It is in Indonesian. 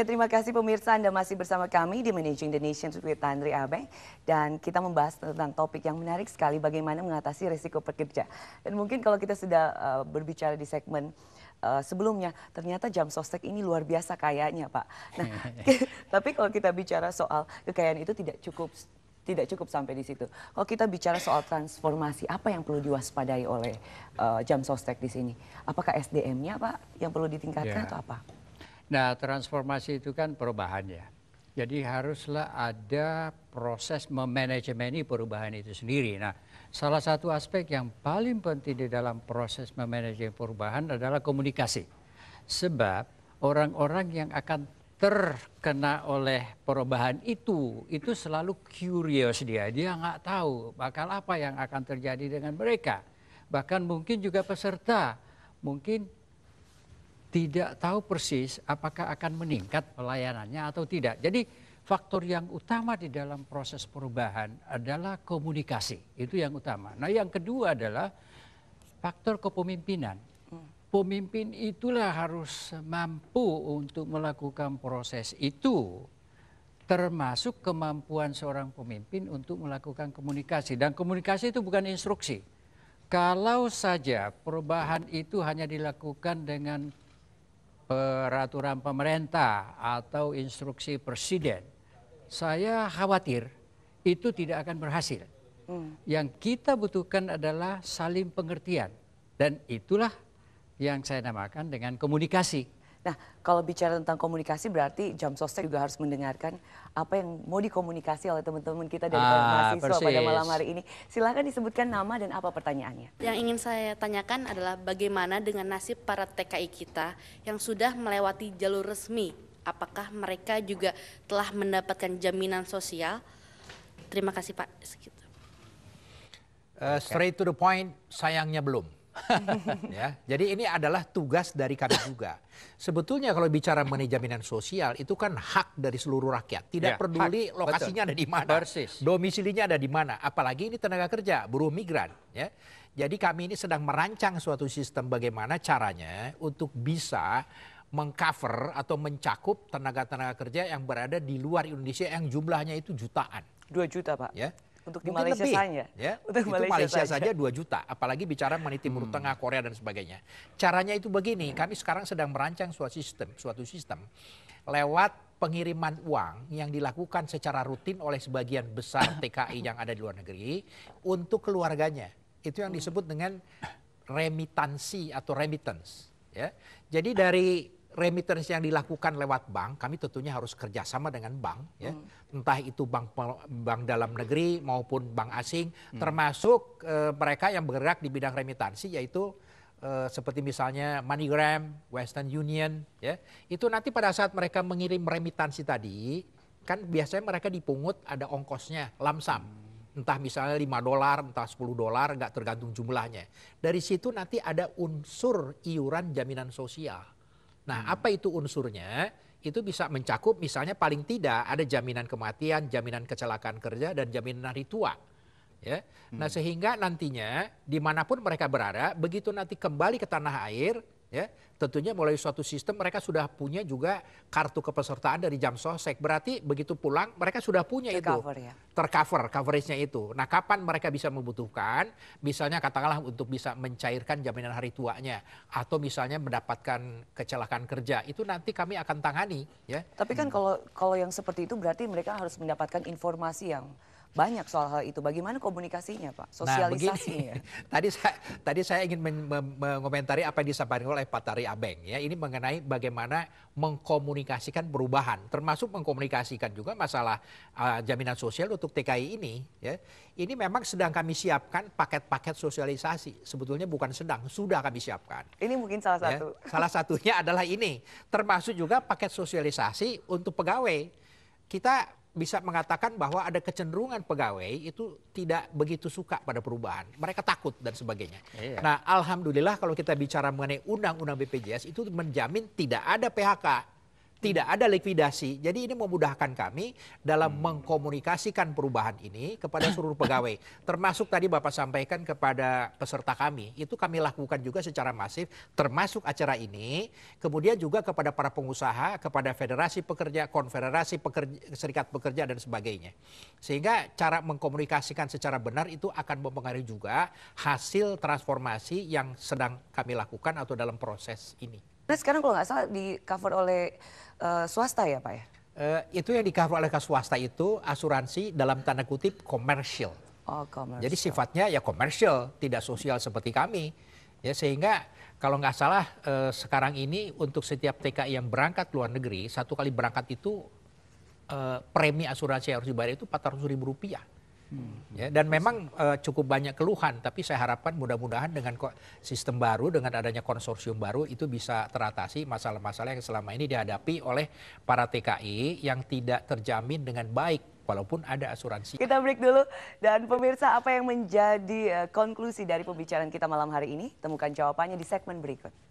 Ya, terima kasih pemirsa, Anda masih bersama kami di Managing the Nation with Tanri Abeng. Dan kita membahas tentang topik yang menarik sekali, bagaimana mengatasi risiko pekerja. Dan mungkin kalau kita sudah berbicara di segmen sebelumnya, ternyata jam sostek ini luar biasa kayanya, Pak. Nah, tapi kalau kita bicara soal kekayaan itu tidak cukup sampai di situ. Kalau kita bicara soal transformasi, apa yang perlu diwaspadai oleh jam sostek di sini? Apakah SDM-nya, Pak, yang perlu ditingkatkan atau apa? Nah, transformasi itu kan perubahan ya. Jadi haruslah ada proses memanajemeni perubahan itu sendiri. Nah, salah satu aspek yang paling penting di dalam proses memanajemen perubahan adalah komunikasi. Sebab orang-orang yang akan terkena oleh perubahan itu selalu curious dia nggak tahu bakal apa yang akan terjadi dengan mereka. Bahkan mungkin juga peserta mungkin tidak tahu persis apakah akan meningkat pelayanannya atau tidak. Jadi faktor yang utama di dalam proses perubahan adalah komunikasi, itu yang utama. Nah, yang kedua adalah faktor kepemimpinan. Pemimpin itulah harus mampu untuk melakukan proses itu, termasuk kemampuan seorang pemimpin untuk melakukan komunikasi. Dan komunikasi itu bukan instruksi. Kalau saja perubahan itu hanya dilakukan dengan peraturan pemerintah atau instruksi presiden, saya khawatir itu tidak akan berhasil. Yang kita butuhkan adalah saling pengertian, dan itulah yang saya namakan dengan komunikasi. Nah, kalau bicara tentang komunikasi berarti jam sostek juga harus mendengarkan apa yang mau dikomunikasi oleh teman-teman kita dari mahasiswa pada malam hari ini. Silakan disebutkan nama dan apa pertanyaannya. Yang ingin saya tanyakan adalah bagaimana dengan nasib para TKI kita yang sudah melewati jalur resmi. Apakah mereka juga telah mendapatkan jaminan sosial? Terima kasih Pak. Straight to the point, sayangnya belum. Ya, jadi ini adalah tugas dari kami juga. Sebetulnya kalau bicara mengenai jaminan sosial itu kan hak dari seluruh rakyat. Tidak peduli lokasinya ada di mana, domisilinya ada di mana. Apalagi ini tenaga kerja, buruh migran. Ya, jadi kami ini sedang merancang suatu sistem bagaimana caranya untuk bisa mengcover atau mencakup tenaga-tenaga kerja yang berada di luar Indonesia yang jumlahnya itu jutaan. 2 juta Pak. Ya. Untuk di Malaysia saja. Ya, untuk Malaysia saja 2 juta. Apalagi bicara mengenai Timur Tengah, Korea dan sebagainya. Caranya itu begini, kami sekarang sedang merancang suatu sistem lewat pengiriman uang yang dilakukan secara rutin oleh sebagian besar TKI yang ada di luar negeri untuk keluarganya. Itu yang disebut dengan remitansi atau remittance. Ya. Jadi dari remittance yang dilakukan lewat bank, kami tentunya harus kerjasama dengan bank, ya. Entah itu bank dalam negeri maupun bank asing, termasuk mereka yang bergerak di bidang remitansi, yaitu seperti misalnya MoneyGram, Western Union, ya. Itu nanti pada saat mereka mengirim remitansi tadi, kan biasanya mereka dipungut ada ongkosnya, lamsam. Entah misalnya $5, entah $10, nggak tergantung jumlahnya. Dari situ nanti ada unsur iuran jaminan sosial. Nah, apa itu unsurnya? Itu bisa mencakup misalnya paling tidak ada jaminan kematian, jaminan kecelakaan kerja, dan jaminan hari tua. Ya. Nah, sehingga nantinya dimanapun mereka berada, begitu nanti kembali ke tanah air, ya, tentunya melalui suatu sistem mereka sudah punya juga kartu kepesertaan dari jam sostek. Berarti begitu pulang mereka sudah punya tercover coveragenya itu. Nah, kapan mereka bisa membutuhkan, misalnya katakanlah untuk bisa mencairkan jaminan hari tuanya atau misalnya mendapatkan kecelakaan kerja, itu nanti kami akan tangani, ya. Tapi kan kalau yang seperti itu berarti mereka harus mendapatkan informasi yang banyak soal hal itu. Bagaimana komunikasinya, Pak? Sosialisasinya. Nah, tadi saya ingin mengomentari apa yang disampaikan oleh Pak Tanri Abeng, ya. Ini mengenai bagaimana mengkomunikasikan perubahan, termasuk mengkomunikasikan juga masalah jaminan sosial untuk TKI ini, ya. Ini memang sedang kami siapkan paket-paket sosialisasi. Sebetulnya bukan sedang, sudah kami siapkan. Ini mungkin salah satu. Ya, salah satunya adalah ini, termasuk juga paket sosialisasi untuk pegawai. Kita bisa mengatakan bahwa ada kecenderungan pegawai itu tidak begitu suka pada perubahan. Mereka takut dan sebagainya. Iya. Nah, alhamdulillah kalau kita bicara mengenai undang-undang BPJS itu menjamin tidak ada PHK. Tidak ada likuidasi. Jadi ini memudahkan kami dalam mengkomunikasikan perubahan ini kepada seluruh pegawai. Termasuk tadi Bapak sampaikan kepada peserta kami. Itu kami lakukan juga secara masif termasuk acara ini. Kemudian juga kepada para pengusaha, kepada federasi pekerja, konfederasi pekerja, serikat pekerja dan sebagainya. Sehingga cara mengkomunikasikan secara benar itu akan mempengaruhi juga hasil transformasi yang sedang kami lakukan atau dalam proses ini. Nah, sekarang kalau nggak salah di cover oleh swasta ya Pak ya? Itu yang di-cover oleh swasta itu asuransi dalam tanda kutip komersial. Oh, komersial. Jadi sifatnya ya komersial, tidak sosial seperti kami. Ya, sehingga kalau nggak salah sekarang ini untuk setiap TKI yang berangkat luar negeri, satu kali berangkat itu premi asuransi yang harus dibayar itu Rp400.000. Ya, dan memang cukup banyak keluhan, tapi saya harapkan mudah-mudahan dengan sistem baru, dengan adanya konsorsium baru itu bisa teratasi masalah-masalah yang selama ini dihadapi oleh para TKI yang tidak terjamin dengan baik walaupun ada asuransi. Kita break dulu dan pemirsa apa yang menjadi konklusi dari pembicaraan kita malam hari ini? Temukan jawabannya di segmen berikut.